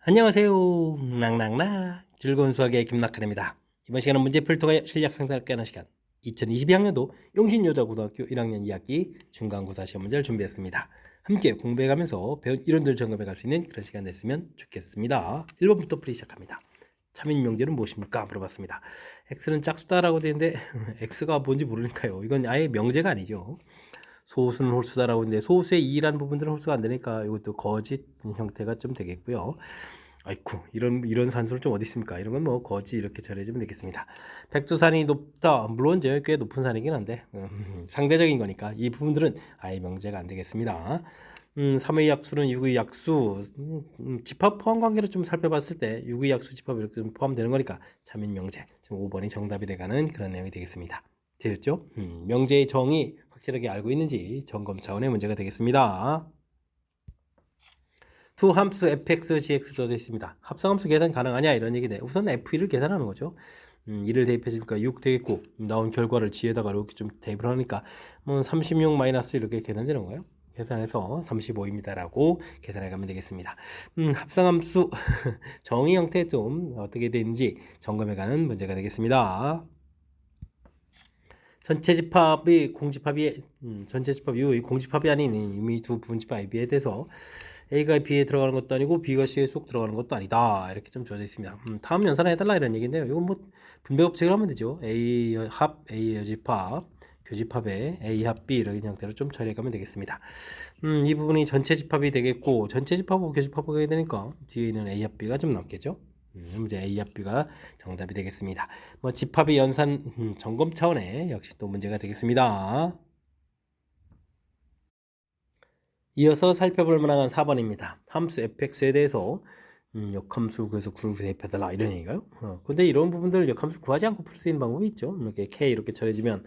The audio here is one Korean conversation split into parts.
안녕하세요. 낭낭낭 즐거운 수학의 김낙한입니다. 이번 시간은 문제풀이 통해 실력 향상을 꾀하는 시간 2022학년도 용신여자고등학교 1학년 2학기 중간고사 시험 문제를 준비했습니다. 함께 공부해가면서 배운 이론들 점검해 갈 수 있는 그런 시간 됐으면 좋겠습니다. 1번부터 풀이 시작합니다. 참인 명제는 무엇입니까? 물어봤습니다. x는 짝수다라고 되어 있는데 x가 뭔지 모르니까요. 이건 아예 명제가 아니죠. 소수는 홀수다라고 했는데 소수의 2라는 부분들은 홀수가 안 되니까 이것도 거짓 형태가 좀 되겠고요. 아이쿠 이런 산수를 좀 어디 있습니까? 이런 건 뭐 거지 이렇게 처리해주면 되겠습니다. 백두산이 높다. 물론 이제 꽤 높은 산이긴 한데 상대적인 거니까 이 부분들은 아예 명제가 안 되겠습니다. 3의 약수는 6의 약수 집합 포함 관계를 좀 살펴봤을 때 6의 약수 집합 이렇게 좀 포함되는 거니까 참인 명제 지금 5번이 정답이 돼가는 그런 내용이 되겠습니다. 되었죠? 명제의 정의 확실하게 알고 있는지 점검 차원의 문제가 되겠습니다. 두 함수 fx, gx 주어져 있습니다. 합성함수 계산 가능하냐 이런 얘기네. 우선 f1을 계산하는 거죠. 2를 대입해 주니까 6 되겠고 나온 결과를 g에다가 이렇게 좀 대입을 하니까 뭐 36 마이너스 이렇게 계산되는 거예요. 계산해서 35입니다 라고 계산해 가면 되겠습니다. 합성함수 정의 형태 좀 어떻게 되는지 점검해 가는 문제가 되겠습니다. 전체 집합이 공집합이 전체 집합 이후 공집합이 아닌 이미 두 분집합에 비해서 A가 B에 들어가는 것도 아니고 B가 C에 쏙 들어가는 것도 아니다. 이렇게 좀 주어져 있습니다. 다음 연산을 해달라 이런 얘기인데요. 이건 뭐 분배 법칙을 하면 되죠. A 합, A 여집합, 교집합에 A 합 B 이런 형태로 좀 처리해 가면 되겠습니다. 이 부분이 전체 집합이 되겠고 전체 집합하고 교집합하고 해야 되니까 뒤에 있는 A 합 B가 좀 남겠죠. 이제 A 합 B가 정답이 되겠습니다. 뭐 집합의 연산 점검 차원의 역시 또 문제가 되겠습니다. 이어서 살펴볼 만한 4번입니다. 함수 fx에 대해서 역함수 구해서 구를 대입해달라 이런 얘기가요. 근데 이런 부분들 역함수 구하지 않고 풀 수 있는 방법이 있죠. 이렇게 k 이렇게 처리해주면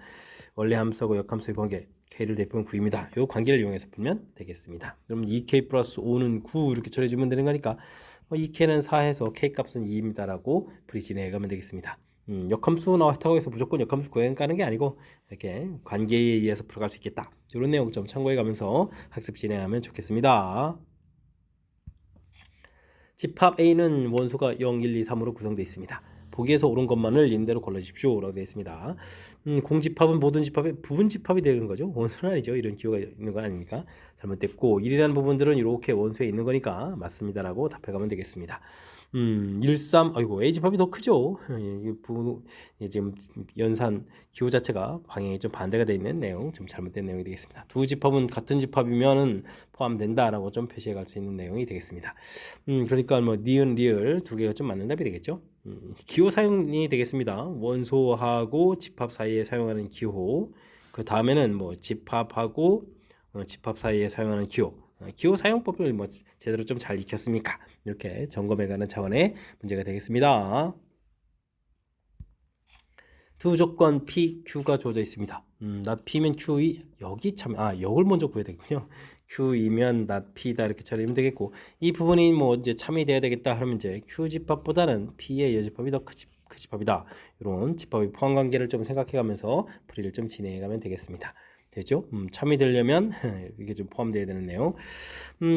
원래 함수하고 역함수의 관계 k를 대입하면 9입니다. 이 관계를 이용해서 풀면 되겠습니다. 그럼 2k 플러스 5는 9 이렇게 처리해주면 되는 거니까 2k는 4해서 k 값은 2입니다 라고 풀이 진행해가면 되겠습니다. 역함수 나왔다고 해서 무조건 역함수 구해 가는 게 아니고 이렇게 관계에 의해서 풀어갈 수 있겠다. 이런 내용 좀 참고해 가면서 학습 진행하면 좋겠습니다. 집합 A는 원소가 0, 1, 2, 3으로 구성되어 있습니다. 보기에서 옳은 것만을 인대로 골라주십시오 라고 되어 있습니다. 공집합은 모든 집합의 부분집합이 되는 거죠. 원소는 아니죠. 이런 기호가 있는 건 아니니까 잘못됐고 1이라는 부분들은 이렇게 원소에 있는 거니까 맞습니다 라고 답해가면 되겠습니다. 1, 3, 아이고 A집합이 더 크죠. 지금 연산 기호 자체가 방향이 좀 반대가 되어 있는 내용, 좀 잘못된 내용이 되겠습니다. 두 집합은 같은 집합이면은 포함된다라고 좀 표시해 갈 수 있는 내용이 되겠습니다. 그러니까 뭐 니은, 리을 두 개가 좀 맞는 답이 되겠죠. 기호 사용이 되겠습니다. 원소하고 집합 사이에 사용하는 기호. 그 다음에는 뭐 집합하고 집합 사이에 사용하는 기호. 기호 사용법을 뭐 제대로 좀 잘 익혔습니까? 이렇게 점검해가는 차원의 문제가 되겠습니다. 두 조건 P, Q가 주어져 있습니다. not P면 Q이 여기 참 역을 먼저 구해야 되겠군요. Q이면 not P다 이렇게 처리하면 되겠고 이 부분이 뭐 이제 참이 돼야 되겠다 하면 이제 Q 집합보다는 P의 여집합이 더 크 집합이다. 이런 집합의 포함 관계를 좀 생각해가면서 풀이를 좀 진행해가면 되겠습니다. 되죠? 참이 되려면 이게 좀 포함되어야 되는 내용.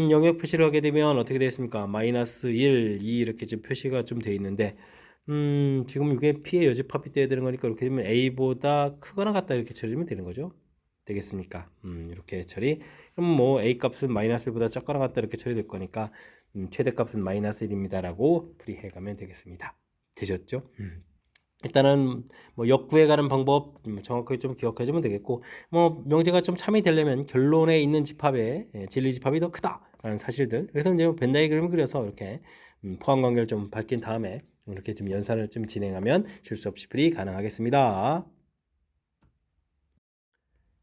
영역 표시를 하게 되면 어떻게 되겠습니까? 마이너스 1, 2 이렇게 좀 표시가 좀 되어 있는데 지금 이게 P의 여집합이 돼야 되는 거니까 이렇게 되면 A보다 크거나 같다 이렇게 처리하면 되는 거죠. 되겠습니까? 이렇게 처리. 그럼 뭐 A 값은 마이너스 1보다 작거나 같다 이렇게 처리될 거니까 최대값은 마이너스 1입니다 라고 풀이해 가면 되겠습니다. 되셨죠? 일단은 뭐 역구해가는 방법 정확하게 좀 기억하시면 되겠고 뭐 명제가 좀 참이 되려면 결론에 있는 집합의 진리 집합이 더 크다라는 사실들. 그래서 이제 벤 다이그램을 그려서 이렇게 포함 관계를 좀 밝힌 다음에 이렇게 좀 연산을 좀 진행하면 실수 없이 풀이 가능하겠습니다.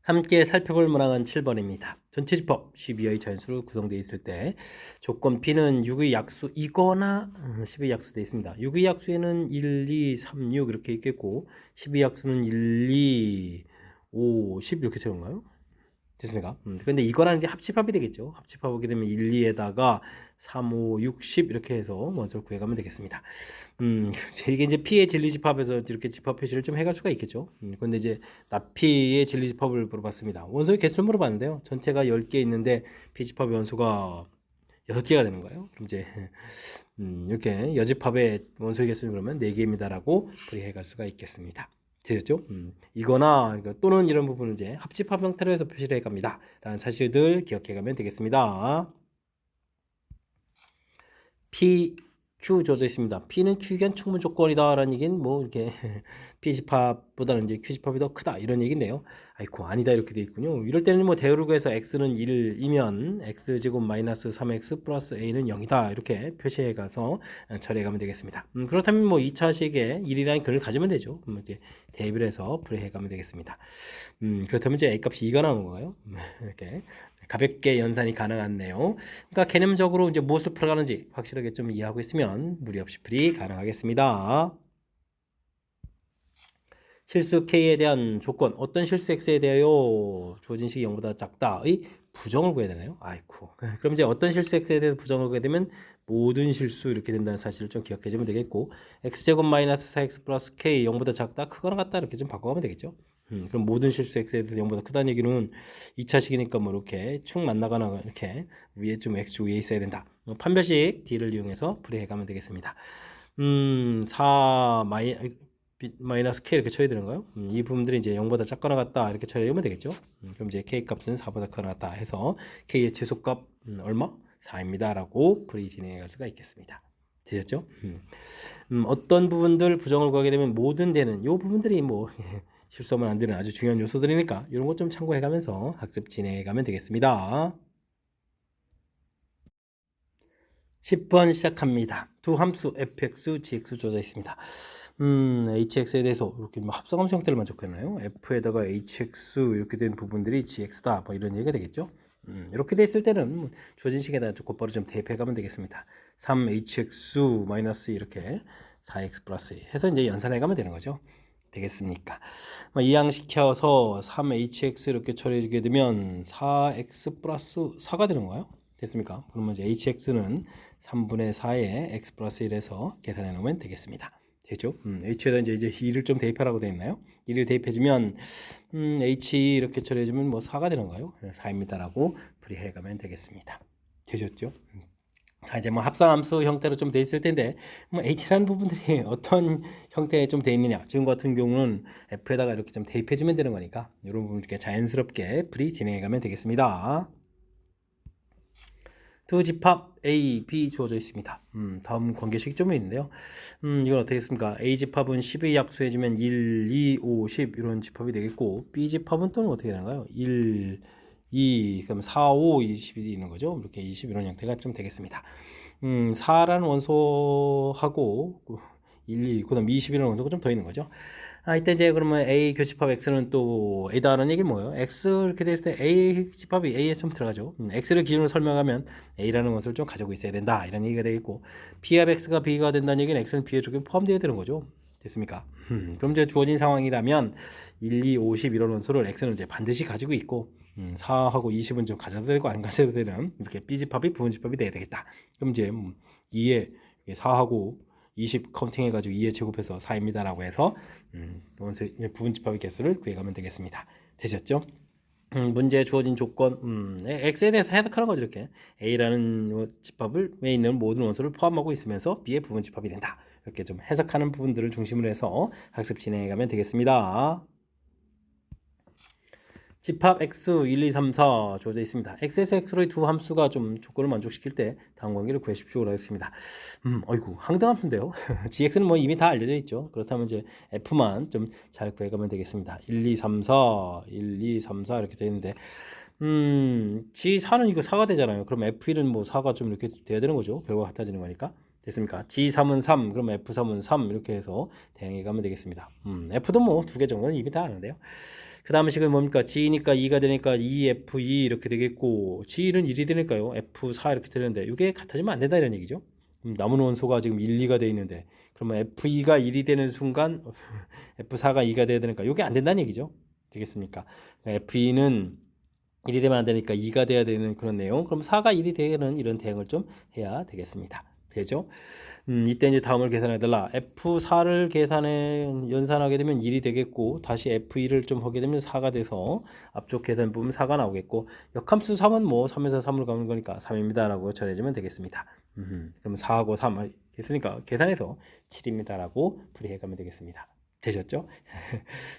함께 살펴볼 문항은 7번입니다. 전체 집합 12의 자연수로 구성되어 있을 때 조건 B는 6의 약수이거나 10의 약수되어 있습니다. 6의 약수에는 1, 2, 3, 6 이렇게 있겠고 10의 약수는 1, 2, 5, 10 이렇게 되는가요? 됐습니까? 근데 이거랑 이제 합집합이 되겠죠. 합집합하게 되면 1, 2에다가 3, 5, 6, 10 이렇게 해서 원소를 구해가면 되겠습니다. 이게 이제 P의 진리집합에서 이렇게 집합 표시를 좀 해갈 수가 있겠죠. 근데 이제 P의 진리집합을 물어봤습니다. 원소의 개수를 물어봤는데요. 전체가 10개 있는데 P집합의 원소가 6개가 되는 거예요. 그럼 이제 이렇게 여집합의 원소의 개수는 그러면 4개입니다라고 풀이해 갈 수가 있겠습니다. 되셨죠? 이거나 또는 이런 부분은 이제 합집합 형태로 해서 표시를 해 갑니다. 라는 사실들 기억해 가면 되겠습니다. P, Q 주어져 있습니다. P는 Q견 충분 조건이다 라는 얘기는 뭐 이렇게 P집합보다는 이제 Q집합이 더 크다 이런 얘기인데요. 아이고 아니다 이렇게 돼 있군요. 이럴 때는 뭐 대우를 구해서 X는 1이면 X제곱 마이너스 3X 플러스 A는 0이다 이렇게 표시해 가서 처리해 가면 되겠습니다. 그렇다면 뭐 2차식에 1이라는 근을 가지면 되죠. 이렇게 대입을 해서 풀이해 가면 되겠습니다. 그렇다면 이제 A 값이 2가 나오는 건가요? 이렇게 가볍게 연산이 가능한 내용. 그러니까 개념적으로 이제 무엇을 풀어가는지 확실하게 좀 이해하고 있으면 무리 없이 풀이 가능하겠습니다. 실수 K에 대한 조건, 어떤 실수 X에 대하여 주어진 식이 0보다 작다의 부정을 구해야 되나요? 아이쿠. 그럼 이제 어떤 실수 X에 대해서 부정을 구해야 되면 모든 실수 이렇게 된다는 사실을 좀 기억해 주면 되겠고, X제곱 마이너스 4X 플러스 K 0보다 작다, 크거나 같다 이렇게 좀 바꿔가면 되겠죠. 그럼 모든 실수 X에 대해서 0보다 크다는 얘기는 2차식이니까 뭐 이렇게 축 만나거나 이렇게 위에 좀 X축 위에 있어야 된다. 판별식 D를 이용해서 풀이해 가면 되겠습니다. 4 마이너스 K 이렇게 처리 되는가요? 이 부분들이 이제 0보다 작거나 같다 이렇게 처리하면 되겠죠. 그럼 이제 K 값은 4보다 크거나 같다 해서 K의 최소값 얼마? 4입니다 라고 풀이 진행해 갈 수가 있겠습니다. 되셨죠? 어떤 부분들 부정을 구하게 되면 모든 되는 이 부분들이 뭐 실수하면 안 되는 아주 중요한 요소들이니까 이런 것 좀 참고해 가면서 학습 진행해 가면 되겠습니다. 10번 시작합니다. 두 함수 fx, gx 주어져 있습니다. hx에 대해서 이렇게 뭐 합성함수 형태를 만족했나요? f에다가 hx 이렇게 된 부분들이 gx다 뭐 이런 얘기가 되겠죠. 이렇게 돼 있을 때는 주어진 식에다 곧바로 좀 대입해 가면 되겠습니다. 3hx 마이너스 이렇게 4x 플러스 해서 이제 연산해 가면 되는 거죠. 되겠습니까? 이항시켜서 3hx 이렇게 처리하게 되면 4x 플러스 4가 되는 거예요. 됐습니까? 그러면 이제 hx는 3분의 4에 x 플러스 1에서 계산해 놓으면 되겠습니다. 되죠? h에다 이제 2를 좀 대입하라고 되어 있나요? 2를 대입해주면 h 이렇게 처리해주면 뭐 4가 되는 거예요. 4입니다라고 풀이해 가면 되겠습니다. 되셨죠? 자, 이제 뭐 합성함수 형태로 좀 돼 있을 텐데, 뭐 h라는 부분들이 어떤 형태에 좀 돼 있느냐. 지금 같은 경우는 f에다가 이렇게 좀 대입해주면 되는 거니까, 이런 부분 이렇게 자연스럽게 풀이 진행해 가면 되겠습니다. 두 집합 A, B 주어져 있습니다. 다음 관계식이 좀 있는데요. 이건 어떻게 했습니까? A 집합은 10을 약수해주면 1, 2, 5, 10 이런 집합이 되겠고, B 집합은 또는 어떻게 되나요? 1, 2, 그럼 4, 5, 20이 있는 거죠. 이렇게 20 이런 형태가 좀 되겠습니다. 4라는 원소하고 1, 2, 그 다음 20이라는 원소가 좀 더 있는 거죠. 이때 이제 그러면 A 교집합 X는 또 A다라는 얘기는 뭐예요? X 이렇게 됐을 때 A 집합이 A에 좀 들어가죠. X를 기준으로 설명하면 A라는 것을 좀 가지고 있어야 된다 이런 얘기가 되겠고 B합 X가 B가 된다는 얘기는 X는 B에 조금 포함되어야 되는 거죠. 됐습니까? 그럼 이제 주어진 상황이라면 1, 2, 50 이런 원소를 X는 이제 반드시 가지고 있고 4하고 20은 좀 가져도 되고 안 가져도 되는 이렇게 B집합이 부분집합이 돼야 되겠다. 그럼 이제 2에 4하고 20 카운팅 해가지고 2에 제곱해서 4입니다라고 해서 부분집합의 개수를 구해가면 되겠습니다. 되셨죠? 문제에 주어진 조건 X에 대해서 해석하는 거죠. 이렇게 A라는 집합을 에 있는 모든 원소를 포함하고 있으면서 B의 부분집합이 된다. 이렇게 좀 해석하는 부분들을 중심으로 해서 학습 진행해가면 되겠습니다. 집합 x 1, 2, 3, 4 주어져 있습니다. x에서 x로의 두 함수가 좀 조건을 만족시킬 때 다음 관계를 구하십시오. 하겠습니다. 어이구, 항등함수인데요. gx는 뭐 이미 다 알려져 있죠. 그렇다면 이제 f만 좀 잘 구해가면 되겠습니다. 1, 2, 3, 4, 1, 2, 3, 4 이렇게 되는데, g4는 이거 4가 되잖아요. 그럼 f1은 뭐 4가 좀 이렇게 돼야 되는 거죠. 결과가 같아지는 거니까. 됐습니까? G3은 3, 그럼 F3은 3 이렇게 해서 대응해 가면 되겠습니다. F도 뭐 두 개 정도는 이미 다 아는데요. 그 다음 식은 뭡니까? G니까 2가 되니까 2F2 이렇게 되겠고 G1은 1이 되니까요. F4 이렇게 되는데 이게 같아지면 안 된다 이런 얘기죠. 남은 원소가 지금 1, 2가 되어 있는데 그러면 F2가 1이 되는 순간 F4가 2가 돼야 되니까 이게 안 된다는 얘기죠. 되겠습니까? F2는 1이 되면 안 되니까 2가 돼야 되는 그런 내용. 그럼 4가 1이 되는 이런 대응을 좀 해야 되겠습니다. 되죠? 이때 이제 다음을 계산해달라. F4를 연산하게 되면 1이 되겠고, 다시 F2를 좀 하게 되면 4가 돼서 앞쪽 계산 보면 4가 나오겠고, 역함수 3은 뭐 3에서 3으로 가는 거니까 3입니다 라고 처리해주면 되겠습니다. 그럼 4하고 3 했으니까 계산해서 7입니다 라고 풀이해가면 되겠습니다. 되셨죠?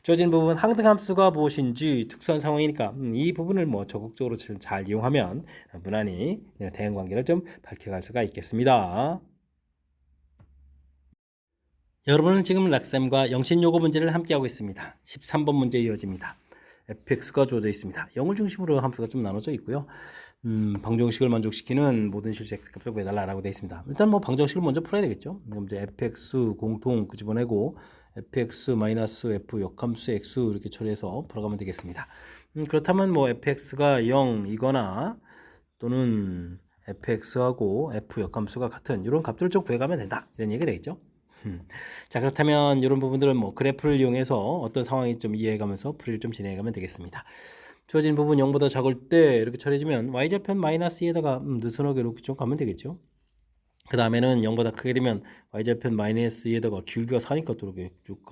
주어진 부분 항등함수가 무엇인지 특수한 상황이니까 이 부분을 뭐 적극적으로 잘 이용하면 무난히 대응관계를 좀 밝혀갈 수가 있겠습니다. 여러분은 지금 락쌤과 영신요거 문제를 함께하고 있습니다. 13번 문제 이어집니다. fx가 주어져 있습니다. 0을 중심으로 함수가 좀 나눠져 있고요. 방정식을 만족시키는 모든 실수 x값을 구해달라고 되어 있습니다. 일단 뭐 방정식을 먼저 풀어야 되겠죠. 그럼 이제 fx 공통 끄집어내고 fx 마이너스 f 역함수 x 이렇게 처리해서 풀어가면 되겠습니다. 그렇다면 뭐 fx가 0이거나 또는 fx하고 f 역함수가 같은 이런 값들을 좀 구해가면 된다. 이런 얘기가 되겠죠. 자, 그렇다면 이런 부분들은 뭐 그래프를 이용해서 어떤 상황이 좀 이해해가면서 풀이를 좀 진행해가면 되겠습니다. 주어진 부분 0보다 작을 때 이렇게 처리해주면 y좌편 마이너스 2에다가 느슨하게 이렇게 좀 가면 되겠죠. 그 다음에는 0보다 크게 되면 y좌편 마이너스 2에다가 기울기가 4니까 또 이렇게 쭉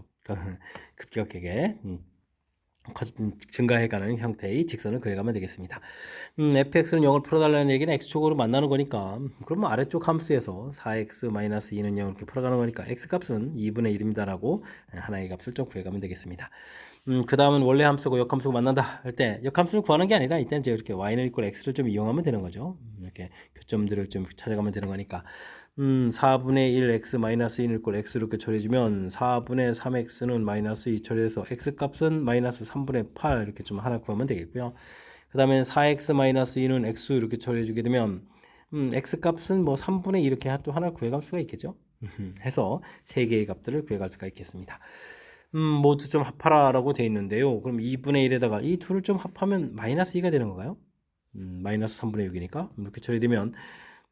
급격하게 증가해가는 형태의 직선을 그려가면 되겠습니다. fx는 0을 풀어달라는 얘기는 x축으로 만나는 거니까 그러면 아래쪽 함수에서 4x-2는 0 이렇게 풀어가는 거니까 x값은 2분의 1입니다 라고 하나의 값을 좀 구해가면 되겠습니다. 그 다음은 원래 함수고 역함수고 만난다 할 때 역함수를 구하는 게 아니라 이때는 이제 이렇게 y는 equal x를 좀 이용하면 되는 거죠. 이렇게 교점들을 좀 찾아가면 되는 거니까 4분의 1 x 마이너스 1 equal x 이렇게 처리해주면 4분의 3x는 마이너스 2 처리해서 x값은 마이너스 3분의 8 이렇게 좀 하나 구하면 되겠고요. 그 다음에 4x 마이너스 2는 x 이렇게 처리해주게 되면 x값은 뭐 3분의 2 이렇게 또 하나 구해갈 수가 있겠죠. 해서 세 개의 값들을 구해갈 수가 있겠습니다. 모두 좀 합하라라고 되어 있는데요. 그럼 2분의 1에다가 이 둘을 좀 합하면 마이너스 2가 되는 건가요? 마이너스 3분의 6이니까 이렇게 처리되면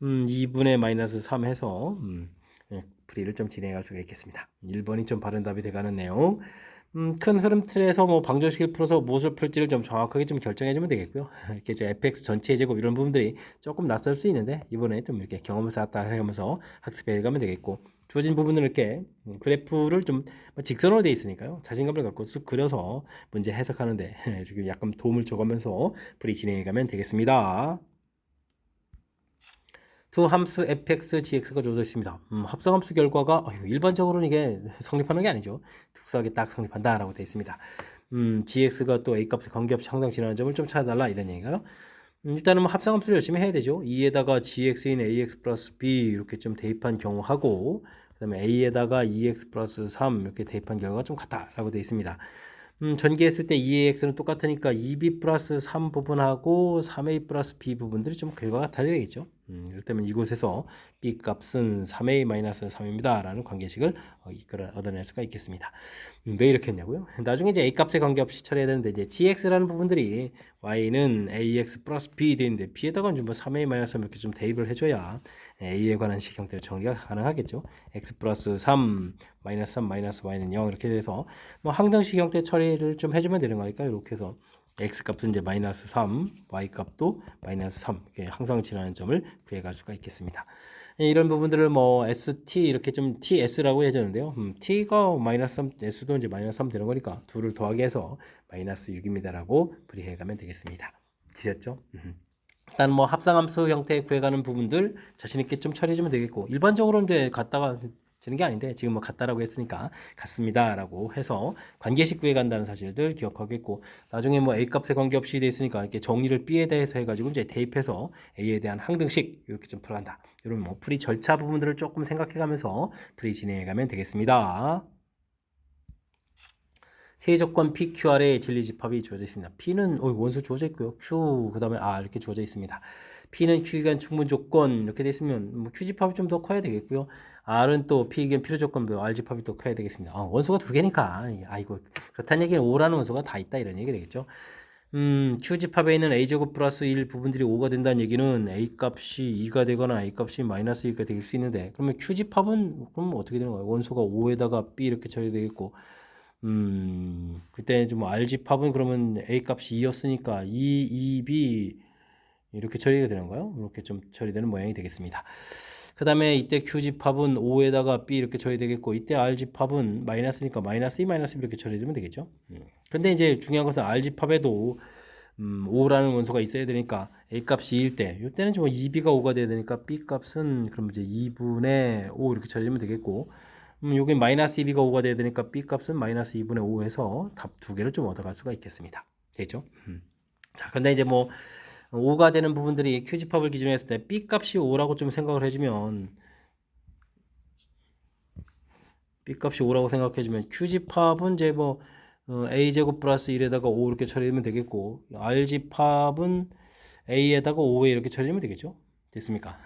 2분의 마이너스 3 해서 풀이를 좀 진행할 수가 있겠습니다. 1번이 좀 바른 답이 돼가는 내용. 큰 흐름 틀에서 뭐 방정식을 풀어서 무엇을 풀지를 좀 정확하게 좀 결정해 주면 되겠고요. 이렇게 이제 fx 전체 제곱 이런 부분들이 조금 낯설 수 있는데 이번에 좀 이렇게 경험을 쌓았다 하면서 학습해 가면 되겠고 주어진 부분을 이렇게 그래프를 좀 직선으로 되어 있으니까요. 자신감을 갖고 쓱 그려서 문제 해석하는데 지금 약간 도움을 줘가면서 풀이 진행해 가면 되겠습니다. 두 함수 fx, gx가 주어져 있습니다. 합성함수 결과가 일반적으로는 이게 성립하는 게 아니죠. 특수하게 딱 성립한다라고 되어 있습니다. gx가 또 a값에 관계없이 항상 지나는 점을 좀 찾아달라 이런 얘기가요. 일단은 뭐 합성함수를 열심히 해야 되죠. 2에다가 gx인 ax 플러스 b 이렇게 좀 대입한 경우하고 그 다음에 a에다가 2x 플러스 3 이렇게 대입한 결과가 좀 같다라고 되어 있습니다. 전개했을 때 2ax는 똑같으니까 2b 플러스 3 부분하고 3a 플러스 b 부분들이 좀 결과가 다르겠죠. 그렇다면 이곳에서 b 값은 3a 마이너스 3입니다 라는 관계식을 얻어낼 수가 있겠습니다. 왜 이렇게 했냐고요? 나중에 이제 a 값에 관계없이 처리해야 되는데 이제 gx라는 부분들이 y는 ax 플러스 b 되어 있는데 b에다가 뭐 3a 마이너스 3 이렇게 좀 대입을 해줘야 a에 관한 식 형태로 정리가 가능하겠죠. x 플러스 3 마이너스 3 마이너스 y는 0 이렇게 돼서 뭐 항등식 형태 처리를 좀 해주면 되는 거니까 이렇게 해서 x 값은 이제 마이너스 3, y 값도 마이너스 3 이렇게 항상 지나는 점을 구해갈 수가 있겠습니다. 이런 부분들을 뭐 st 이렇게 좀 ts라고 해주는데요. t가 마이너스 3, s도 이제 마이너스 3 되는 거니까 둘을 더하게 해서 마이너스 6입니다라고 풀이해가면 되겠습니다. 되셨죠? 일단 뭐 합성함수 형태에 구해가는 부분들 자신 있게 좀 처리해주면 되겠고 일반적으로 이제 갖다가 지는 게 아닌데 지금 뭐 같다라고 했으니까 같습니다라고 해서 관계식 구해간다는 사실들 기억하겠고 나중에 뭐 a 값에 관계없이 돼 있으니까 이렇게 정리를 b에 대해서 해가지고 이제 대입해서 a에 대한 항등식 이렇게 좀 풀어간다. 이런 뭐 풀이 절차 부분들을 조금 생각해가면서 풀이 진행해가면 되겠습니다. 세 조건 P, Q, R의 진리 집합이 주어져 있습니다. P는 원수 주어져 있고요. Q 그다음에 R 이렇게 주어져 있습니다. P는 Q기간 충분 조건 이렇게 돼 있으면 뭐 Q 집합이 좀 더 커야 되겠고요. R은 또 P기간 필요 조건 R 집합이 더 커야 되겠습니다. 원수가 두 개니까 아이고 그렇다는 얘기는 5라는 원수가 다 있다 이런 얘기 되겠죠. Q 집합에 있는 A제곱 플러스 1 부분들이 5가 된다는 얘기는 A 값이 2가 되거나 A 값이 마이너스 2가 될 수 있는데 그러면 Q 집합은 그럼 어떻게 되는 거예요? 원소가 5에다가 B 이렇게 처리되겠고 그때 좀 R집합은 그러면 A 값이 2였으니까 2, 2B 이렇게 처리가 되는 거예요. 이렇게 좀 처리되는 모양이 되겠습니다. 그 그 다음에 이때 Q 집합은 5에다가 B 이렇게 처리되겠고, 이때 R 집합은 마이너스니까 마이너스 2 마이너스 1 이렇게 처리되면 되겠죠. 근데 이제 중요한 것은 R 집합에도 5라는 원소가 있어야 되니까 A 값이 2일 때, 이때는 좀 2B가 5가 돼야 되니까 B 값은 그럼 이제 2분의 5 이렇게 처리되면 되겠고, 여기 마이너스 2B가 5가 돼야 되니까 B 값은 마이너스 2분의 5 해서 답 두 개를 좀 얻어갈 수가 있겠습니다. 되죠? 자, 근데 이제 뭐 5가 되는 부분들이 Q 집합을 기준으로 했을 때 B 값이 5라고 좀 생각을 해주면, B 값이 5라고 생각해주면 Q 집합은 이제 뭐 A제곱 플러스 1에다가 5 이렇게 처리하면 되겠고, R 집합은 A에다가 5에 이렇게 처리하면 되겠죠? 됐습니까?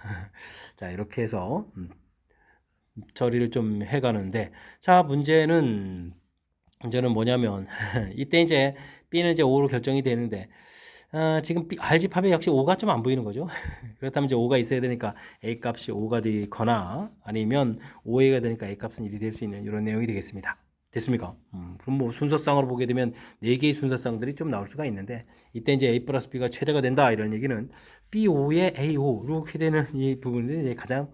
자, 이렇게 해서 처리를 좀 해가는데, 자, 문제는 뭐냐면 이때 이제 B는 이제 5로 결정이 되는데, 지금 R 집합에 역시 5가 좀 안 보이는 거죠. 그렇다면 이제 5가 있어야 되니까 A 값이 5가 되거나 아니면 5A가 되니까 A 값은 1이 될 수 있는 이런 내용이 되겠습니다. 됐습니까? 그럼 뭐 순서상으로 보게 되면 4개의 순서상들이 좀 나올 수가 있는데, 이때 이제 A 플러스 B가 최대가 된다 이런 얘기는 B5에 A5 이렇게 되는 이 부분이 이제 가장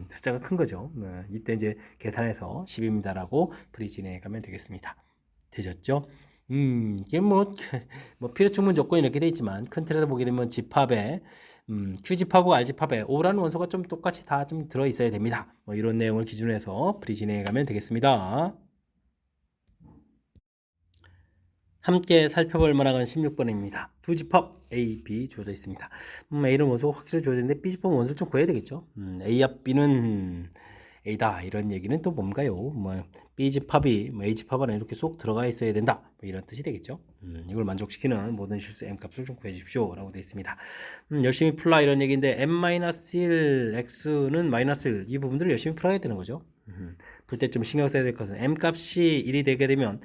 숫자가 큰 거죠. 이때 이제 계산해서 10입니다라고 풀이 진행해 가면 되겠습니다. 되셨죠? 이게 뭐 필요 충분 조건이 이렇게 돼 있지만 큰 틀에서 보게 되면 집합에 Q 집합하고 R 집합에 O라는 원소가 좀 똑같이 다 좀 들어 있어야 됩니다. 뭐 이런 내용을 기준으로 해서 풀이 진행해 가면 되겠습니다. 함께 살펴볼 만한 16번입니다. 두 집합 A, B 주어져 있습니다. A는 원소가 확실히 주어져 있는데 B 집합 원소를 좀 구해야 되겠죠. A와 B는 A다 이런 얘기는 또 뭔가요? 뭐 B 집합이 A 집합 안에 이렇게 속 들어가 있어야 된다 뭐 이런 뜻이 되겠죠. 이걸 만족시키는 모든 실수 M 값을 좀 구해 주십시오라고 되어 있습니다. 열심히 풀라 이런 얘기인데 M-1 X는 마이너스 1 이 부분들을 열심히 풀어야 되는 거죠. 풀 때 좀 신경 써야 될 것은 M 값이 1이 되게 되면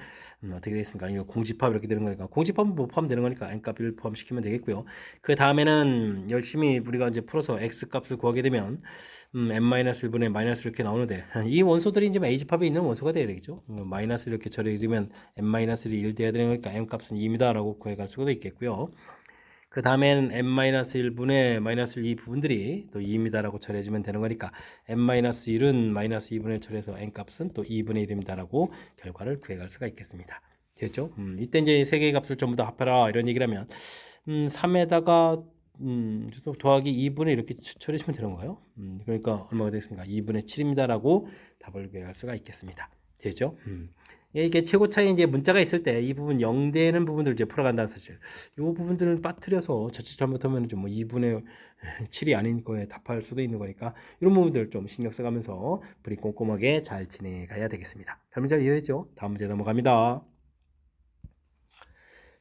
어떻게 되겠습니까? 이거 공집합 이렇게 되는 거니까 공집합은 뭐 포함되는 거니까 M 값을 포함시키면 되겠고요. 그 다음에는 열심히 우리가 이제 풀어서 X 값을 구하게 되면 M-1분의 마이너스 이렇게 나오는데 이 원소들이 이제 A 집합에 있는 원소가 돼야 되겠죠. 마이너스 이렇게 처리되면 M-1이 1 돼야 되는 거니까 M 값은 2입니다 라고 구해갈 수가 있겠고요. 그 다음에는 M-1분의 마이너스 2 부분들이 또 2입니다라고 처리해주면 되는 거니까 M-1은 마이너스 2분의 처리해서 N 값은 또 2분의 1입니다라고 결과를 구해갈 수가 있겠습니다. 됐죠? 이때 이제 세 개의 값을 전부 다 합해라 이런 얘기를 하면 3에다가 더하기 2분의 이렇게 처리하시면 되는 거예요. 그러니까 얼마가 되겠습니까? 2분의 7입니다라고 답을 구해갈 수가 있겠습니다. 되죠? 이게 최고 차이 이제 문자가 있을 때 이 부분 0 되는 부분들 이제 풀어간다는 사실. 이 부분들을 빠뜨려서 자칫 잘못하면 좀 뭐 2분의 7이 아닌 거에 답할 수도 있는 거니까 이런 부분들 좀 신경 써가면서 우리 꼼꼼하게 잘 진행해가야 되겠습니다. 설명 잘 이해됐죠? 다음 문제 넘어갑니다.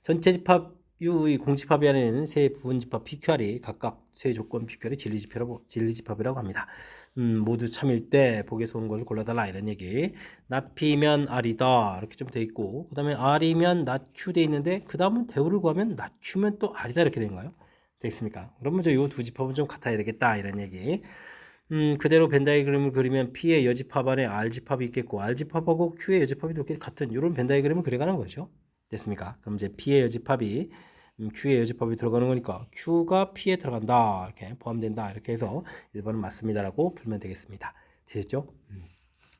전체 집합 U의 공집합이 아닌 세 부분 집합 PQR이 각각 세 조건 PQR이 진리집합이라고 합니다. 모두 참일 때 복에서 온 것을 골라달라 이런 얘기. not P면 R이다 이렇게 좀 돼 있고, 그 다음에 R이면 not Q 돼 있는데 그 다음은 대우를 구하면 not Q면 또 R이다 이렇게 된가요? 되겠습니까? 그러면 이 두 집합은 좀 같아야 되겠다 이런 얘기. 그대로 벤 다이그램을 그리면 P의 여집합 안에 R 집합이 있겠고 R 집합하고 Q의 여집합이 이렇게 같은 이런 벤 다이그램을 그려가는 거죠. 됐습니까? 그럼 이제 P의 여집합이 Q의 여집합이 들어가는 거니까 Q가 P에 들어간다 이렇게 포함된다 이렇게 해서 1번은 맞습니다라고 풀면 되겠습니다. 되셨죠?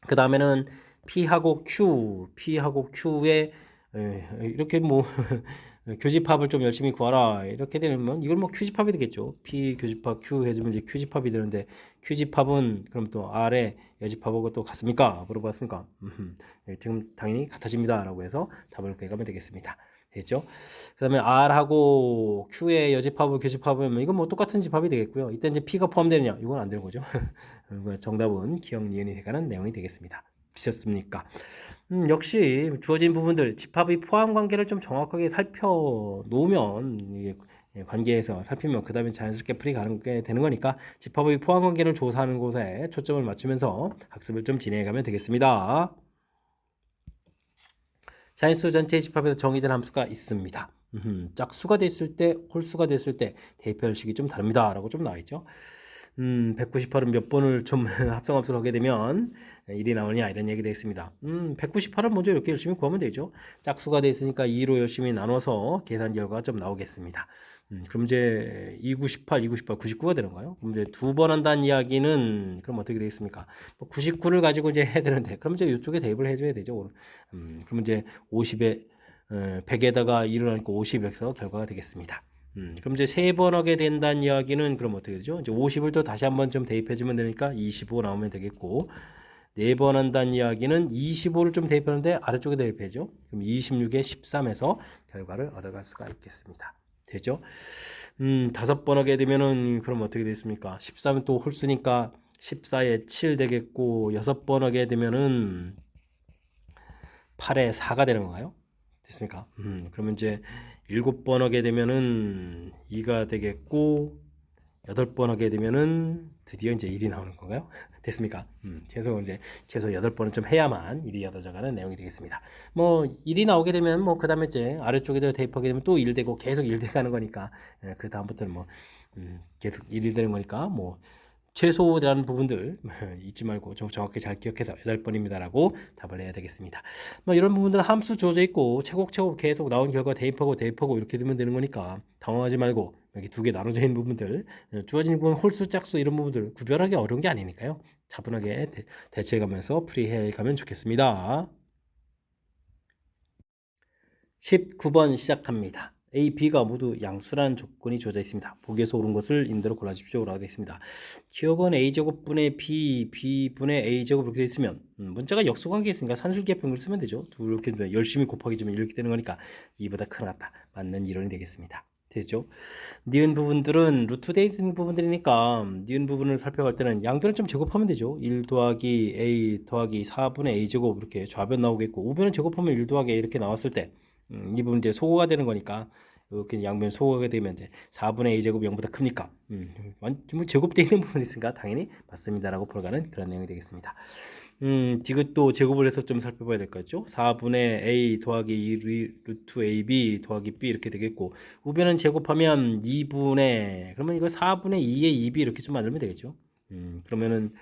그 다음에는 P하고 Q의 이렇게 뭐 교집합을 좀 열심히 구하라 이렇게 되면 이걸 뭐 Q집합이 되겠죠. P 교집합 Q 해주면 이제 Q집합이 되는데 Q집합은 그럼 또 R의 여집합하고 또 같습니까? 물어봤으니까 지금 당연히 같아집니다 라고 해서 답을 구해가면 되겠습니다. 됐죠? 그 다음에 R하고 Q의 여집합을 교집합하면 이건 뭐 똑같은 집합이 되겠고요. 이때 이제 P가 포함되느냐 이건 안 되는 거죠. 정답은 기억 니은이 해가는 내용이 되겠습니다. 되셨습니까? 역시 주어진 부분들 집합의 포함 관계를 좀 정확하게 살펴놓으면 이게 관계에서 살피면 그 다음에 자연스럽게 풀이 가는 게 되는 거니까 집합의 포함 관계를 조사하는 곳에 초점을 맞추면서 학습을 좀 진행해 가면 되겠습니다. 자연수 전체 집합에서 정의된 함수가 있습니다. 짝수가 됐을 때, 홀수가 됐을 때 대표식이 좀 다릅니다 라고 좀 나와있죠. 198은 몇 번을 좀 합성함수를 하게 되면 1이 나오냐 이런 얘기 되겠습니다. 198은 먼저 이렇게 열심히 구하면 되죠. 짝수가 돼 있으니까 2로 열심히 나눠서 계산 결과가 좀 나오겠습니다. 그럼 이제 298, 298, 99가 되는가요? 그럼 이제 두 번 한다는 이야기는 그럼 어떻게 되겠습니까? 99를 가지고 이제 해야 되는데 그럼 이제 이쪽에 대입을 해줘야 되죠. 그럼 이제 50에 100에다가 1을 하니까 50 이렇게 해서 결과가 되겠습니다. 그럼 이제 세 번 하게 된다는 이야기는 그럼 어떻게 되죠? 이제 50을 또 다시 한번 좀 대입해주면 되니까 25 나오면 되겠고, 네 번 한다는 이야기는 25를 좀 대입하는데 아래쪽에 대입해죠. 그럼 26에 13에서 결과를 얻어갈 수가 있겠습니다. 되죠? 다섯 번 하게 되면은 그럼 어떻게 되겠습니까? 13은 또 홀수니까 14에 7 되겠고, 여섯 번 하게 되면은 8에 4가 되는 건가요? 됐습니까? 그러면 이제 7번 하게 되면은 2가 되겠고 8번 하게 되면은 드디어 이제 1이 나오는 건가요? 됐습니까? 최소 8번은 좀 해야만 1이 얻어져가는 내용이 되겠습니다. 뭐 1이 나오게 되면 뭐 그다음에 이제 아래쪽에다 대입하게 되면 또 1 되고 계속 1 돼가는 거니까 그 다음부터는 뭐 계속 1이 되는 거니까 뭐 최소라는 부분들 잊지 말고 좀 정확히 잘 기억해서 8번입니다라고 답을 해야 되겠습니다. 뭐 이런 부분들은 함수 주어져 있고 차곡차곡 계속 나온 결과 대입하고 이렇게 되면 되는 거니까 당황하지 말고 여기 두 개 나눠져 있는 부분들 주어진 부분 홀수 짝수 이런 부분들 구별하기 어려운 게 아니니까요. 차분하게 대처해가면서 풀이해가면 좋겠습니다. 19번 시작합니다. A, B가 모두 양수라는 조건이 주어져 있습니다. 보기에서 옳은 것을 임대로 골라주십시오 라고 되어 있습니다. 기억은 A제곱분의 B, B분의 A제곱 이렇게 되어 있으면 문자가 역수관계에 있으니까 산술기합평균을 쓰면 되죠. 이렇게 열심히 곱하기 주면 이렇게 되는 거니까 2보다 큰 같다. 맞는 이론이 되겠습니다. 되죠? 니은 부분들은 루트 되어 있는 부분들이니까 니은 부분을 살펴갈 때는 양변을 좀 제곱하면 되죠. 1 더하기 A 더하기 4분의 A제곱 이렇게 좌변 나오겠고 우변을 제곱하면 1 더하기 A 이렇게 나왔을 때 이 부분 이제 소거가 되는 거니까 이렇게 양변 소거가 되면 이제 4분의 A 제곱이 0보다 크니까 뭐 제곱되어 있는 부분이 있으니까 당연히 맞습니다라고 풀어가는 그런 내용이 되겠습니다. 디귿도 제곱을 해서 좀 살펴봐야 될 것 같죠? 4분의 A 더하기 2 루트 AB 더하기 B 이렇게 되겠고 우변은 제곱하면 2분의 그러면 이거 4분의 2의 2B 이렇게 좀 만들면 되겠죠? 그러면은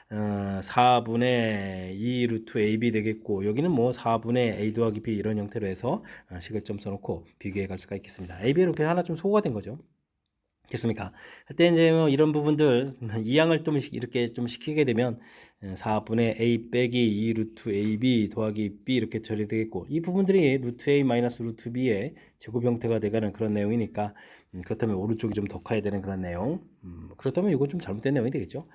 4분의 2 루트 AB 되겠고 여기는 뭐 4분의 A 더하기 B 이런 형태로 해서 식을 좀 써놓고 비교해 갈 수가 있겠습니다. AB 이렇게 하나 좀 소거가 된 거죠. 됐습니까? 그때 이제 뭐 이런 부분들 이항을 좀 이렇게 좀 시키게 되면 4분의 A 빼기 2 루트 AB 더하기 B 이렇게 처리되겠고 이 부분들이 루트 A 마이너스 루트 B의 제곱 형태가 돼가는 그런 내용이니까 그렇다면 오른쪽이 좀 더 커야 되는 그런 내용 그렇다면 이거 좀 잘못된 내용이 되겠죠.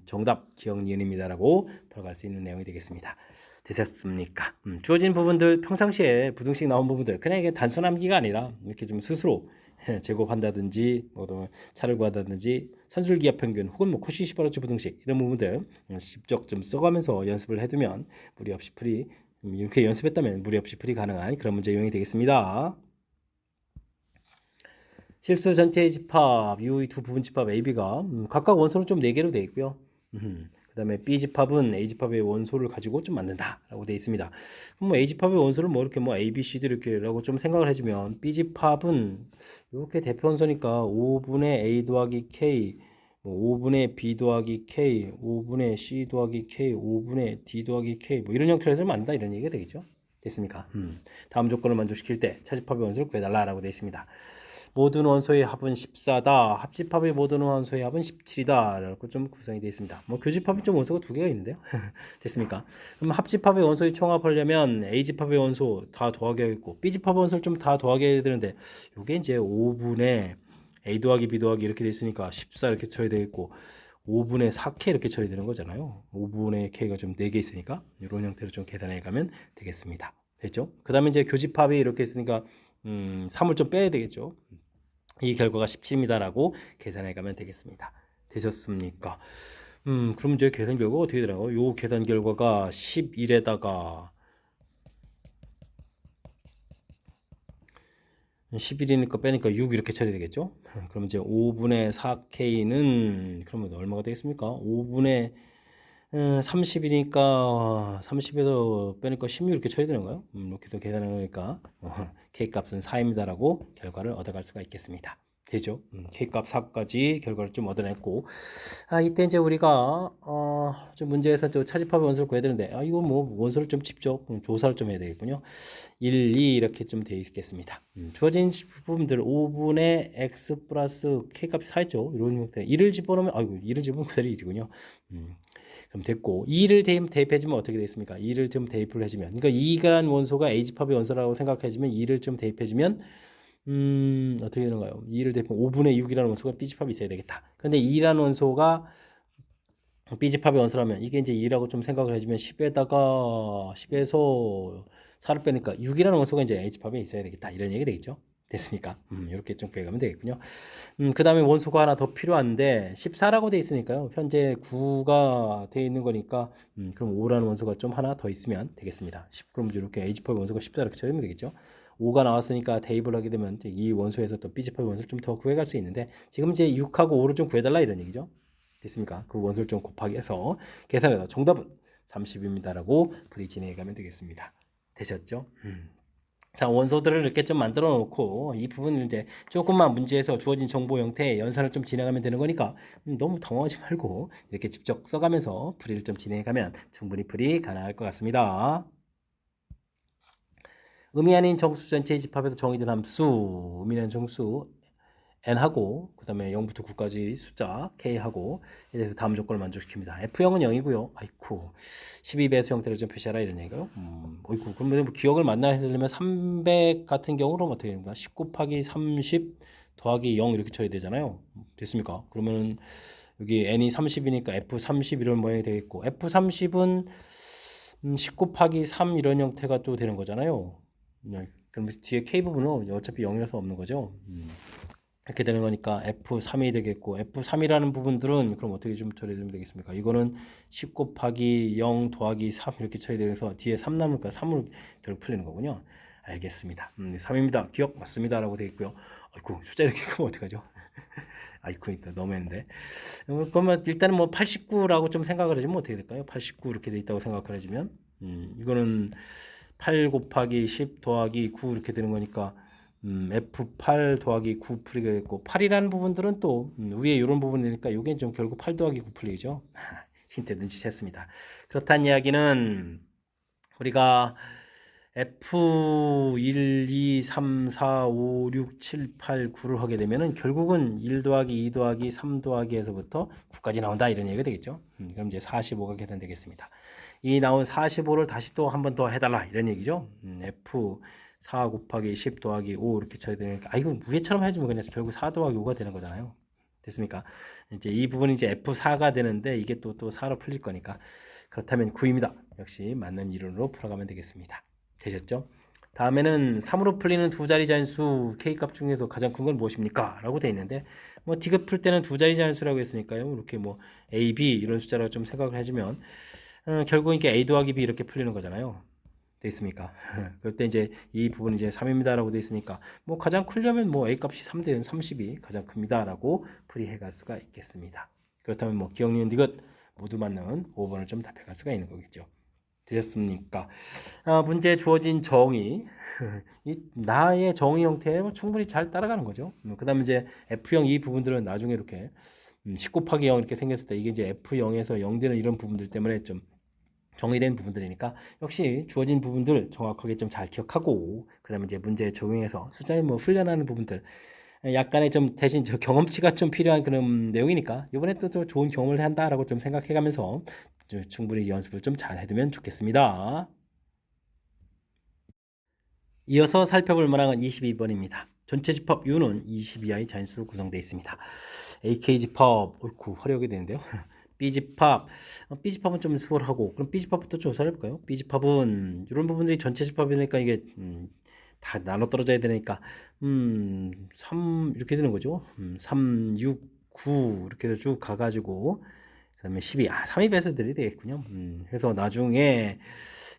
정답 기억 니은입니다라고 풀어갈 수 있는 내용이 되겠습니다. 되셨습니까? 주어진 부분들 평상시에 부등식 나온 부분들 그냥 이게 단순 암기가 아니라 이렇게 좀 스스로 제곱한다든지 뭐 차를 구한다든지 산술기하평균 혹은 뭐 코시 시바르츠 부등식 이런 부분들 직접 좀 써가면서 연습을 해두면 무리 없이 풀이 이렇게 연습했다면 무리 없이 풀이 가능한 그런 문제 유형이 되겠습니다. 실수 전체의 집합, 이 두 부분 집합 A, B가 각각 원소는 좀 4개로 되어 있고요. 그 다음에 B집합은 A집합의 원소를 가지고 좀 만든다라고 되어 있습니다. 그럼 뭐 A집합의 원소를 뭐 이렇게 뭐 A, B, C, D 이렇게라고 좀 생각을 해주면 B집합은 이렇게 대표 원소니까 5분의 A 더하기 K, 5분의 B 더하기 K, 5분의 C 더하기 K, 5분의 D 더하기 K 뭐 이런 형태로 해서 만든다 이런 얘기가 되겠죠. 됐습니까? 다음 조건을 만족시킬 때 차집합의 원소를 구해달라라고 되어 있습니다. 모든 원소의 합은 14다. 합집합의 모든 원소의 합은 17이다. 라고 좀 구성이 되어 있습니다. 뭐 교집합이 좀 원소가 2개가 있는데요. 됐습니까? 그럼 합집합의 원소의 총합하려면 A집합의 원소 다 더하게 하겠고 B집합의 원소를 좀 다 더하게 해야 되는데 이게 이제 5분의 A 더하기 B 더하기 이렇게 되어 있으니까 14 이렇게 처리되겠고 5분의 4K 이렇게 처리되는 거잖아요. 5분의 K가 좀 4개 있으니까 이런 형태로 좀 계산해 가면 되겠습니다. 됐죠? 그 다음에 이제 교집합이 이렇게 있으니까 3을 좀 빼야 되겠죠. 이 결과가 17입니다라고 계산해 가면 되겠습니다. 되셨습니까? 그럼 이제 계산 결과가 어떻게 되나요? 요 계산 결과가 11에다가 11이니까 빼니까 6 이렇게 처리되겠죠? 그럼 이제 5분의 4K는 그러면 얼마가 되겠습니까? 5분의 30이니까 30에서 빼니까 16 이렇게 처리되는 거예요. 이렇게 해서 계산하니까 K 값은 4입니다라고 결과를 얻어갈 수가 있겠습니다. 되죠. K값 4까지 결과를 좀 얻어냈고, 이때 이제 우리가 좀 문제에서 또 차집합의 원소를 구해야 되는데, 이거 뭐 원소를 좀 직접 조사를 좀 해야 되겠군요. 1, 2 이렇게 좀 돼 있겠습니다. 주어진 부분들 5분의 x 플러스 K값이 4였죠. 이런 형태. 2를 집어넣으면, 2를 집어넣으면 그대로 1이군요. 그럼 됐고, 2를 대입해주면 어떻게 되겠습니까? 2를 좀 대입을 해주면, 그러니까 2가 원소가 A집합의 원소라고 생각해주면 2를 좀 대입해주면 어떻게 되는가요? 2를 대입하면 5분의 6이라는 원소가 B집합이 있어야 되겠다. 근데 2라는 원소가 B집합의 원소라면 이게 이제 2라고 좀 생각을 해주면 10에서 4를 빼니까 6이라는 원소가 이제 A집합에 있어야 되겠다. 이런 얘기 되겠죠? 됐습니까? 이렇게 좀 구해가면 되겠군요. 그 다음에 원소가 하나 더 필요한데 14라고 돼 있으니까요. 현재 9가 돼 있는 거니까 그럼 5라는 원소가 좀 하나 더 있으면 되겠습니다. 10, 그럼 이렇게 A집합의 원소가 14 이렇게 처리하면 되겠죠? 5가 나왔으니까 대입을 하게 되면 이 원소에서 또 B집합의 원소를 좀 더 구해갈 수 있는데 지금 이제 6하고 5를 좀 구해달라 이런 얘기죠. 됐습니까? 그 원소를 좀 곱하기 해서 계산해서 정답은 30입니다라고 풀이 진행해 가면 되겠습니다. 되셨죠? 자, 원소들을 이렇게 좀 만들어 놓고 이 부분을 이제 조금만 문제에서 주어진 정보 형태의 연산을 좀 진행하면 되는 거니까 너무 당황하지 말고 이렇게 직접 써가면서 풀이를 좀 진행해 가면 충분히 풀이 가능할 것 같습니다. 의미 아닌 정수 전체의 집합에서 정의된 함수, 의미 아닌 정수 n하고 그 다음에 0부터 9까지 숫자 k하고 이래서 다음 조건을 만족시킵니다. F형은 0이고요. 아이쿠 12배수 형태를 좀 표시하라 이런 얘기요. 어이쿠 그러면 뭐 기억을 만나려면 300 같은 경우로 어떻게 됩니까? 10 곱하기 30 더하기 0 이렇게 처리되잖아요. 됐습니까? 그러면 여기 n이 30이니까 F30 이런 모양이 되겠고 F30은 10 곱하기 3 이런 형태가 또 되는 거잖아요. 그럼 뒤에 k 부분은 어차피 0이라서 없는 거죠. 이렇게 되는 거니까 F3이 되겠고 F3이라는 부분들은 그럼 어떻게 좀 처리되면 되겠습니까? 이거는 10 곱하기 0 더하기 3 이렇게 처리되어서 뒤에 3 남으니까 3으로 결국 풀리는 거군요. 알겠습니다. 3입니다. 기억 맞습니다. 라고 되어 있고요. 아이고 숫자 이렇게 크면 어떡하죠? 아이고 있다 너무했는데 그러면 일단은 뭐 89라고 좀 생각을 해주면 어떻게 될까요? 89 이렇게 돼 있다고 생각을 해주면 이거는 8 곱하기 10 더하기 9 이렇게 되는 거니까 F8 더하기 9 풀이가 됐고 8이라는 부분들은 또 위에 이런 부분이니까 이게 좀 결국 8 더하기 9 풀이죠. 힌트 눈치챘습니다. 그렇다는 이야기는 우리가 F1, 2, 3, 4, 5, 6, 7, 8, 9를 하게 되면은 결국은 1 더하기 2 더하기 3 더하기에서부터 9까지 나온다 이런 얘기가 되겠죠. 그럼 이제 45가 계산되겠습니다. 이 나온 45를 다시 또 한 번 더 해달라 이런 얘기죠. F 4 곱하기 10 더하기 5 이렇게 처리되니까 이거 위에처럼 해주면 그냥 결국 4 더하기 5가 되는 거잖아요. 됐습니까? 이제 이 부분이 이제 F4가 되는데 이게 또 4로 풀릴 거니까 그렇다면 9입니다. 역시 맞는 이론으로 풀어가면 되겠습니다. 되셨죠? 다음에는 3으로 풀리는 두 자리 잔수 K값 중에서 가장 큰 건 무엇입니까? 라고 되어 있는데 뭐 D급 풀 때는 두 자리 잔수라고 했으니까요. 이렇게 뭐 A, B 이런 숫자라고 좀 생각을 해주면 결국 이게 A 더하기 B 이렇게 풀리는 거잖아요. 돼 있습니까? 그럴 때 이제 이 부분이 이제 3입니다라고 돼 있으니까 뭐 가장 크려면 뭐 A 값이 3대는 30이 가장 큽니다라고 풀이해 갈 수가 있겠습니다. 그렇다면 뭐 기억, 니은, 디귿 모두 맞는 5번을 좀 답해 갈 수가 있는 거겠죠. 되셨습니까? 문제에 주어진 정의 이 나의 정의 형태에 충분히 잘 따라가는 거죠. 그 다음에 이제 F형 이 부분들은 나중에 이렇게 10 곱하기 0 이렇게 생겼을 때 이게 이제 F0에서 0 되는 이런 부분들 때문에 좀 정의된 부분들이니까 역시 주어진 부분들 정확하게 좀 잘 기억하고 그 다음에 이제 문제에 적용해서 숫자를 뭐 훈련하는 부분들 약간의 좀 대신 저 경험치가 좀 필요한 그런 내용이니까 이번에 또 좋은 경험을 한다라고 좀 생각해가면서 충분히 연습을 좀 잘 해두면 좋겠습니다. 이어서 살펴볼 문항은 22번입니다. 전체 집합 U는 22i 자연수로 구성되어 있습니다. AK 집합, 어이쿠 화려하게 되는데요. B집합, B집합은 좀 수월하고 그럼 B집합부터 조사를 해볼까요? B집합은 이런 부분들이 전체 집합이니까 이게 다 나눠 떨어져야 되니까 3 이렇게 되는 거죠. 3, 6, 9 이렇게 해서 쭉 가가지고 그 다음에 12, 3이 배수들이 되겠군요. 그래서 나중에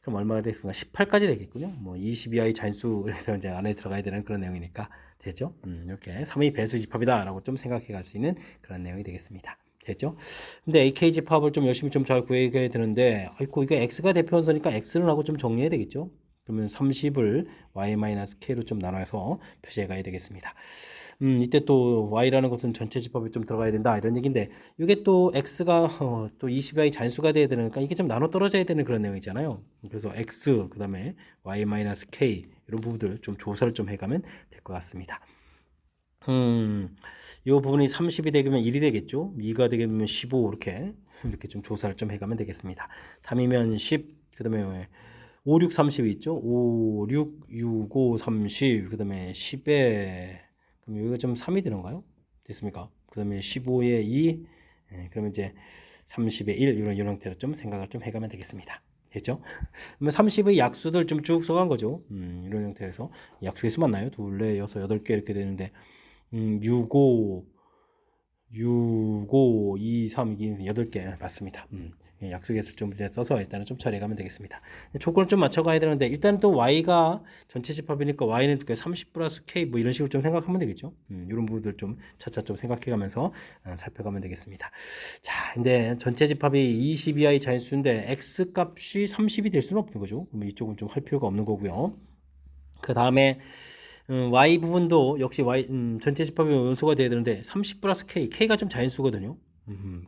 그럼 얼마가 되겠습니까? 18까지 되겠군요. 뭐 22i 잔수에서 이제 안에 들어가야 되는 그런 내용이니까 되죠. 이렇게 3의 배수 집합이다라고 좀 생각해 갈 수 있는 그런 내용이 되겠습니다. 됐죠? 근데 AK 집합을 좀 열심히 좀 잘 구해야 되는데, 아이고, 이거 X가 대표원소니까 X를 하고 좀 정리해야 되겠죠? 그러면 30을 Y-K로 좀 나눠서 표시해 가야 되겠습니다. 이때 또 y라는 것은 전체 집합에 좀 들어가야 된다 이런 얘기인데 이게 또 x가 또 20i 잔수가 돼야 되니까 이게 좀 나눠 떨어져야 되는 그런 내용이잖아요. 그래서 x 그다음에 y-k 이런 부분들 좀 조사를 좀 해가면 될 것 같습니다. 이 부분이 30이 되면 1이 되겠죠. 2가 되면 15 이렇게 좀 조사를 좀 해가면 되겠습니다. 3이면 10, 그다음에 5, 6, 30이 있죠. 5, 6, 6, 5, 30, 그다음에 10에 그럼 여기가 좀 3이 되는가요? 됐습니까? 그다음에 15에 2, 그러면 이제 30에 1 이런 형태로 좀 생각을 좀 해가면 되겠습니다. 됐죠? 그러면 30의 약수들 좀 쭉 써간 거죠. 이런 형태에서 약수의 수 맞나요? 둘, 넷, 여섯, 여덟 개 이렇게 되는데 6, 5, 6, 5, 2, 3, 2, 8개 맞습니다. 약수계수 좀 이제 써서 일단은 좀 처리해 가면 되겠습니다. 조건을 좀 맞춰가야 되는데 일단 또 y가 전체 집합이니까 y는 30 플러스 k 뭐 이런 식으로 좀 생각하면 되겠죠. 이런 부분들 좀 차차 좀 생각해가면서 살펴가면 되겠습니다. 자, 근데 전체 집합이 22i 자연수인데 x 값이 30이 될 수는 없는 거죠. 그럼 이쪽은 좀 할 필요가 없는 거고요. 그 다음에 y 부분도 역시 y 전체 집합의 원소가 돼야 되는데 30 플러스 k가 좀 자연수거든요.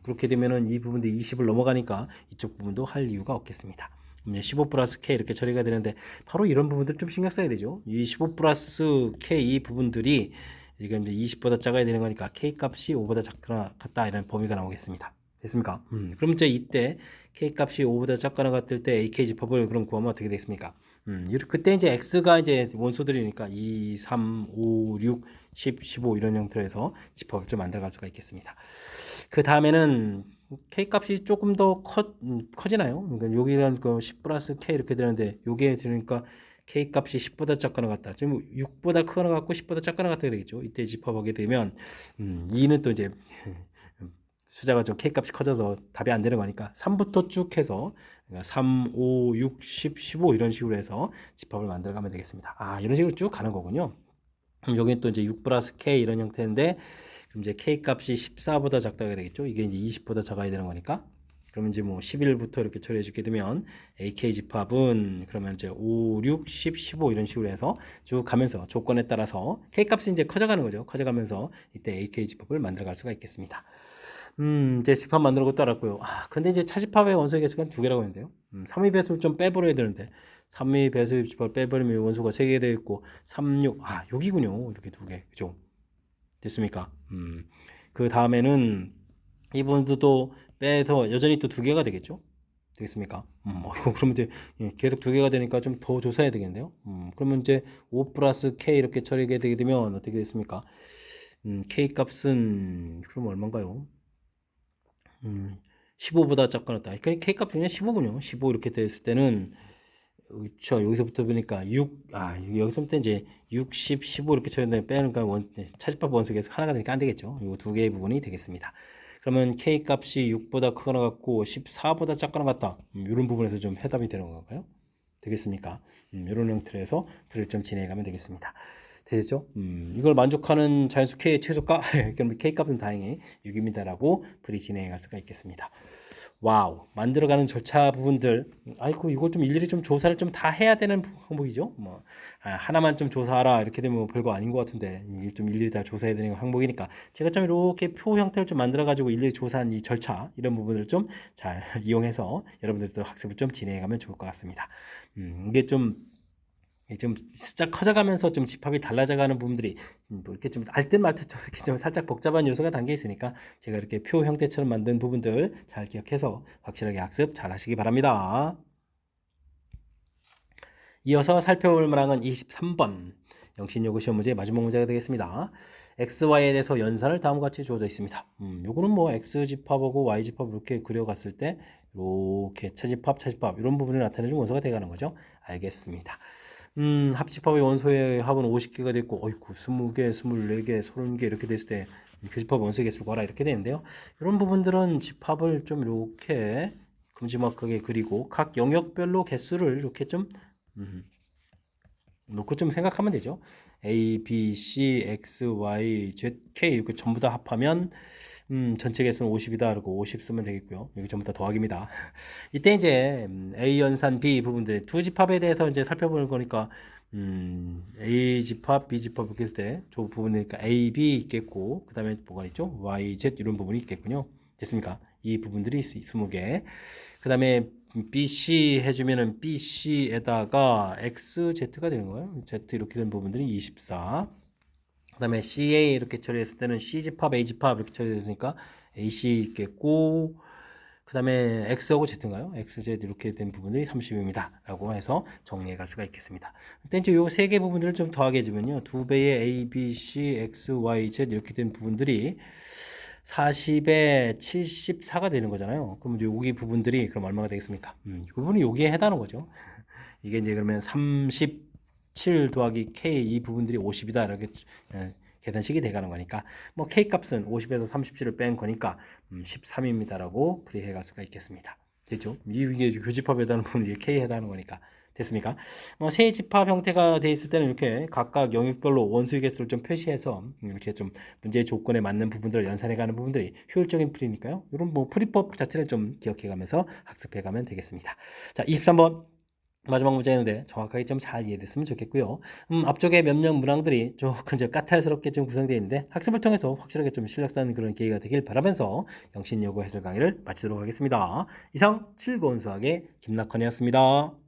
그렇게 되면은 이 부분도 20을 넘어가니까 이쪽 부분도 할 이유가 없겠습니다. 15 플러스 k 이렇게 처리가 되는데 바로 이런 부분들 좀 신경 써야 되죠. 이 15 플러스 k 이 부분들이 이건 이제 20보다 작아야 되는 거니까 k 값이 5보다 작거나 같다 이런 범위가 나오겠습니다. 됐습니까? 그럼 이제 이때 k 값이 5보다 작거나 같을 때 AK 집합을 그럼 구하면 어떻게 되겠습니까? 그때 이제 x가 이제 원소들이니까 2, 3, 5, 6, 10, 15 이런 형태로 해서 집합을 좀 만들어갈 수가 있겠습니다. 그 다음에는 k 값이 조금 더 커지나요? 그러니까 여기는 그 10 플러스 k 이렇게 되는데 요게 되니까 k 값이 10보다 작거나 같다. 지금 6보다 크거나 같고 10보다 작거나 같다 되겠죠. 이때 집합하게 되면 2는 또 이제 숫자가 좀 k 값이 커져서 답이 안 되는 거니까 3부터 쭉 해서 3, 5, 6, 10, 15 이런 식으로 해서 집합을 만들어 가면 되겠습니다. 아, 이런 식으로 쭉 가는 거군요. 그럼 여기는 또 이제 6 플러스 k 이런 형태인데 그럼 이제 k 값이 14보다 작다가 되겠죠. 이게 이제 20보다 작아야 되는 거니까. 그러면 이제 뭐 11부터 이렇게 처리해 주게 되면 AK 집합은 그러면 이제 5, 6, 10, 15 이런 식으로 해서 쭉 가면서 조건에 따라서 K 값이 이제 커져가는 거죠. 커져가면서 이때 AK 집합을 만들어 갈 수가 있겠습니다. 이제 집합 만드는 것도 알았고요. 아, 근데 이제 차집합의 원소의 개수가 두 개라고 했는데요. 3위 배수를 좀 빼버려야 되는데 3위 배수 집합을 빼버리면 원소가 3개 되어 있고 3, 6, 아, 여기군요. 이렇게 두 개. 그죠? 됐습니까? 그 다음에는 이분도 또 빼서 여전히 또 두 개가 되겠죠? 되겠습니까? 그러면 이제 계속 두 개가 되니까 좀 더 조사해야 되겠는데요? 그러면 이제 5 플러스 k 이렇게 처리가 되게 되면 어떻게 됐습니까? k 값은 그럼 얼마인가요? 15보다 작거나 같다. 그러니까 k 값이 그냥 15군요. 15 이렇게 됐을 때는 그렇죠. 여기서부터 보니까 6, 여기서부터 이제 60, 15 이렇게 처리되면 빼니까 차집합 원소 계속 하나가 되니까 안 되겠죠. 이 두 개의 부분이 되겠습니다. 그러면 k 값이 6보다 크거나 같고 14보다 작거나 같다. 이런 부분에서 좀 해답이 되는 건가요? 되겠습니까? 이런 형태로 글을 좀 진행해가면 되겠습니다. 되죠? 이걸 만족하는 자연수 k의 최소가 그럼 k 값은 다행히 6입니다라고 글이 진행해 갈 수가 있겠습니다. 와우, 만들어가는 절차 부분들, 아이고 이걸 좀 일일이 좀 조사를 좀 다 해야 되는 항목이죠. 뭐 하나만 좀 조사하라 이렇게 되면 별거 아닌 것 같은데 이게 좀 일일이 다 조사해야 되는 항목이니까 제가 좀 이렇게 표 형태를 좀 만들어 가지고 일일이 조사한 이 절차 이런 부분을 좀 잘 이용해서 여러분들도 학습을 좀 진행해가면 좋을 것 같습니다. 이게 좀 숫자 커져가면서 좀 집합이 달라져가는 부분들이 뭐 이렇게 좀 알 듯 말 듯 이렇게 좀 살짝 복잡한 요소가 담겨 있으니까 제가 이렇게 표 형태처럼 만든 부분들 잘 기억해서 확실하게 학습 잘 하시기 바랍니다. 이어서 살펴볼 문항은 23번 영신요구 시험 문제의 마지막 문제가 되겠습니다. x, y에 대해서 연산을 다음과 같이 주어져 있습니다. 요거는 뭐 x 집합하고 y 집합 이렇게 그려갔을 때 이렇게 차집합 이런 부분을 나타내는 원소가 되어가는 거죠. 알겠습니다. 합집합의 원소의 합은 50개가 됐고, 어이구, 20개, 24개, 30개 이렇게 됐을 때 교집합 원소의 개수 구하라 이렇게 되는데요. 이런 부분들은 집합을 좀 이렇게 큼지막하게 그리고 각 영역별로 개수를 이렇게 좀 놓고 좀 생각하면 되죠. A, B, C, X, Y, Z, K 이렇게 전부 다 합하면 전체 개수는 50이다. 그리고 50 쓰면 되겠고요. 여기 전부 다 더하기입니다. 이때 이제 A 연산 B 부분들 두 집합에 대해서 이제 살펴보는 거니까 A 집합, B 집합 이렇게 했을 때 저 부분이니까 A, B 있겠고 그 다음에 뭐가 있죠? Y, Z 이런 부분이 있겠군요. 됐습니까? 이 부분들이 20개. 그 다음에 B, C 해주면은 B, C에다가 X, Z가 되는 거예요. Z 이렇게 된 부분들이 24. 그 다음에 CA 이렇게 처리했을 때는 C 집합, A 집합 이렇게 처리됐으니까 AC 있겠고 그 다음에 X하고 Z인가요? X, Z 이렇게 된 부분들이 30입니다. 라고 해서 정리해 갈 수가 있겠습니다. 일단 이제 요 세 개 부분들을 좀 더하게 해주면요. 두 배의 A, B, C, X, Y, Z 이렇게 된 부분들이 40에 74가 되는 거잖아요. 그럼 이제 여기 부분들이 그럼 얼마가 되겠습니까? 이 부분이 여기에 해당하는 거죠. 이게 이제 그러면 37 더하기 K 이 부분들이 50이다. 이렇게 계산식이 돼가는 거니까 뭐 K 값은 50에서 37을 뺀 거니까 13입니다라고 풀이해 갈 수가 있겠습니다. 됐죠? 이게 교집합에 해당하는 부분이 이게 K에 해당하는 거니까 됐습니까? 뭐 세 집합 형태가 돼 있을 때는 이렇게 각각 영역별로 원소의 개수를 좀 표시해서 이렇게 좀 문제의 조건에 맞는 부분들을 연산해 가는 부분들이 효율적인 풀이니까요. 이런 뭐 풀이법 자체를 좀 기억해 가면서 학습해 가면 되겠습니다. 자, 23번 마지막 문제였는데 정확하게 좀 잘 이해됐으면 좋겠고요. 앞쪽에 몇몇 문항들이 조금 좀 까탈스럽게 좀 구성되어 있는데 학습을 통해서 확실하게 좀 실력 쌓는 그런 계기가 되길 바라면서 영신여고 해설 강의를 마치도록 하겠습니다. 이상 즐거운 수학의 김낙헌이었습니다.